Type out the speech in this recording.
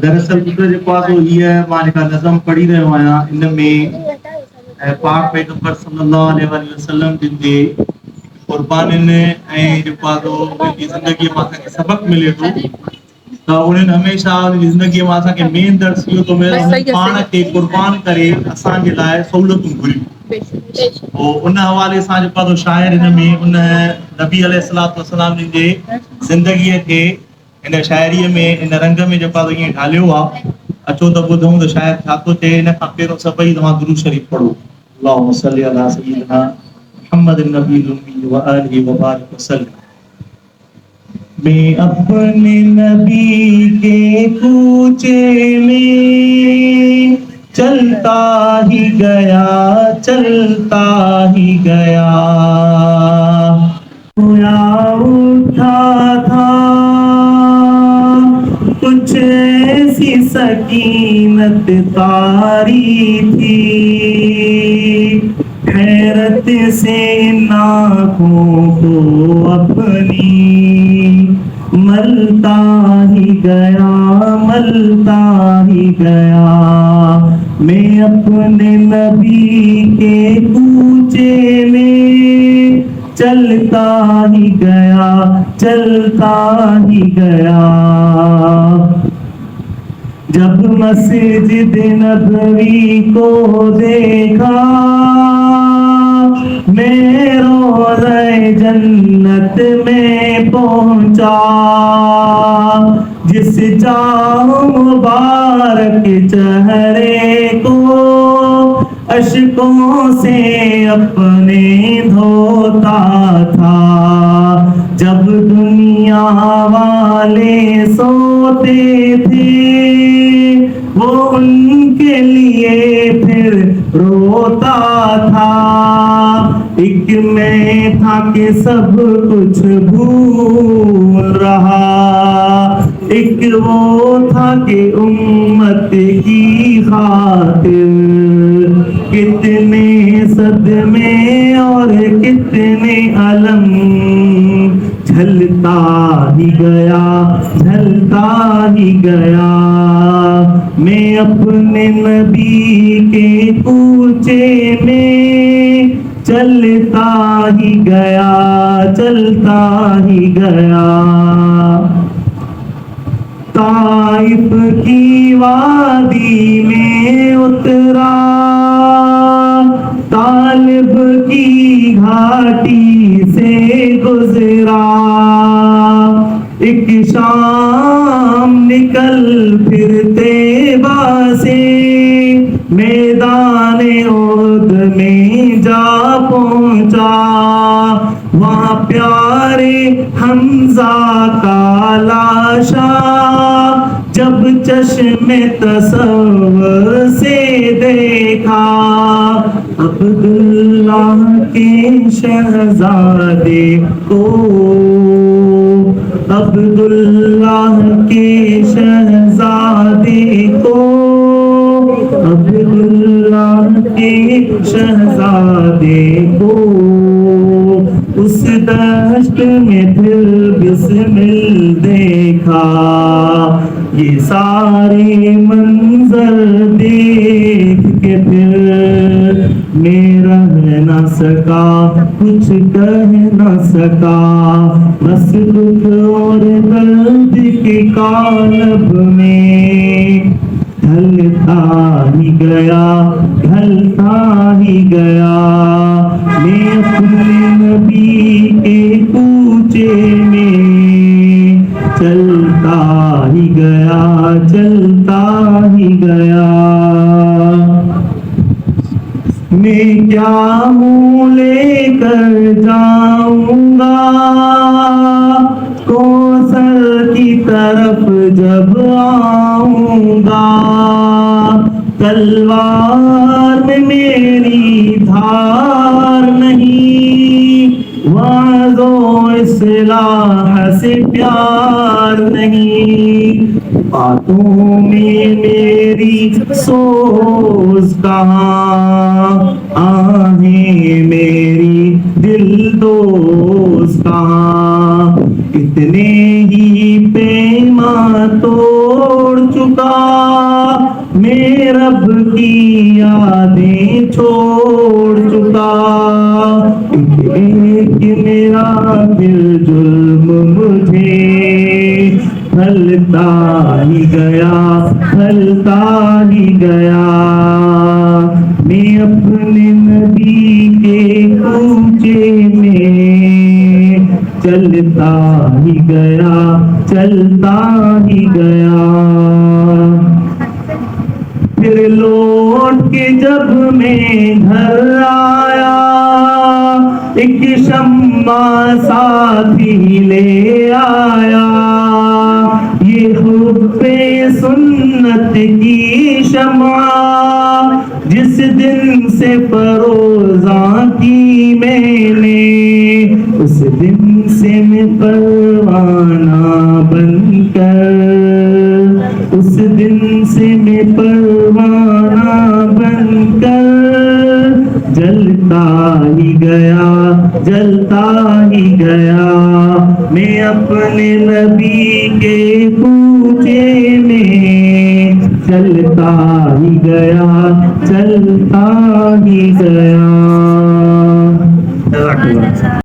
दरअसल जेको आहे हीअ मां जेका नज़म पढ़ी रहियो आहियां इन में पाक पैगंबर सल्लल्लाहु अलैहि वसल्लम जिन जे क़ुर्बानियुनि ऐं जेको आहे उनजी ज़िंदगीअ मां असांखे सबक़ मिले थो त उन्हनि हमेशह उनजी ज़िंदगीअ मां असांखे मेन दर्स इहो थो मिले पाण खे क़ुर्बान करे असांजे लाइ सहूलियतूं घुरियूं। पोइ उन हवाले सां जेको आहे शाइर हिन में उन नबी अलैहिस्सलातु वस्सलाम जिन जे ज़िंदगीअ खे इन शाइरीअ में इन रंग में जेको आहे ईअं ढालियो आहे। अचो त ॿुधूं त शायद छा थो चए। इन खां पहिरियों सभई तव्हां दुरूद शरीफ़ पढ़ो। अल्लाहुम्मा सल्ली अला सय्यिदना मुहम्मदिन नबील उम्मी व आलिहि व बारिक वसल्लम। मैं अपने नबी के कूचे में चलता ही गया रोया उठा था कुछ ऐसी सकीनत तारी थी हैरत से आँखों को अपनी मलता ही गया मैं अपने नबी के कूचे में चलता ही गया जब मस्जिद नबवी को देखा मैं रोज़े जन्नत में पहुंचा जिस जाओ मुबारक चेहरे को अश्कों से अपने धोता था जब दुनिया वाले सोते थे वो उनके लिए फिर रोता था एक मैं था कि सब कुछ भूल रहा एक वो था कि उम्मत की खातिर कितने सदमे और कितने अलम झलता ही गया मैं अपने नबी के कूचे में चलता ही गया ताइफ की वादी में उतरा तालिब की घाटी से गुजरा एक शाम निकल फिरते बासे मैदान उहद में जा पहुंचा वहाँ प्यारे हमजा का लाशा जब चश्मे तसव्वुर से देखा अब्दुल्लाह के शहजादे को उस दश्त में फिर बिस्मिल देखा ये सारे मंजर देख के फिर मैं रह न सका कुछ कह न सका बस दुख और दर्द के कालब में ढलता ही गया मैं अपने नबी के कूचे में चलता ही गया मैं क्या मुँह लेकर जाऊंगा कौसर की तरफ जब आऊंगा तलवार में मेरी धार नहीं वाज़ो इस्लाह से प्यार नहीं बातों में मेरी सोच कहाँ आहें मेरी दिल दोस्त कहाँ रब की यादें छोड़ चुका, कि मेरा दिल जुल्म मुझे ढलता ही गया, ढलता ही गया। मैं अपने नबी के कूचे में चलता ही गया, चलता ही गया। फिर लौट के जब मैं घर आया, एक शम्मा साथी ले आया। ये हुब्बे सुन्नत की शम्मा, जिस दिन से परोज़ा की मैंने, उस दिन से मैं परवाना बनकर, उस दिन से मैं परवाना बनकर जलता ही गया, जलता ही गया। मैं अपने नबी के कूचे में चलता ही गया, चलता ही गया।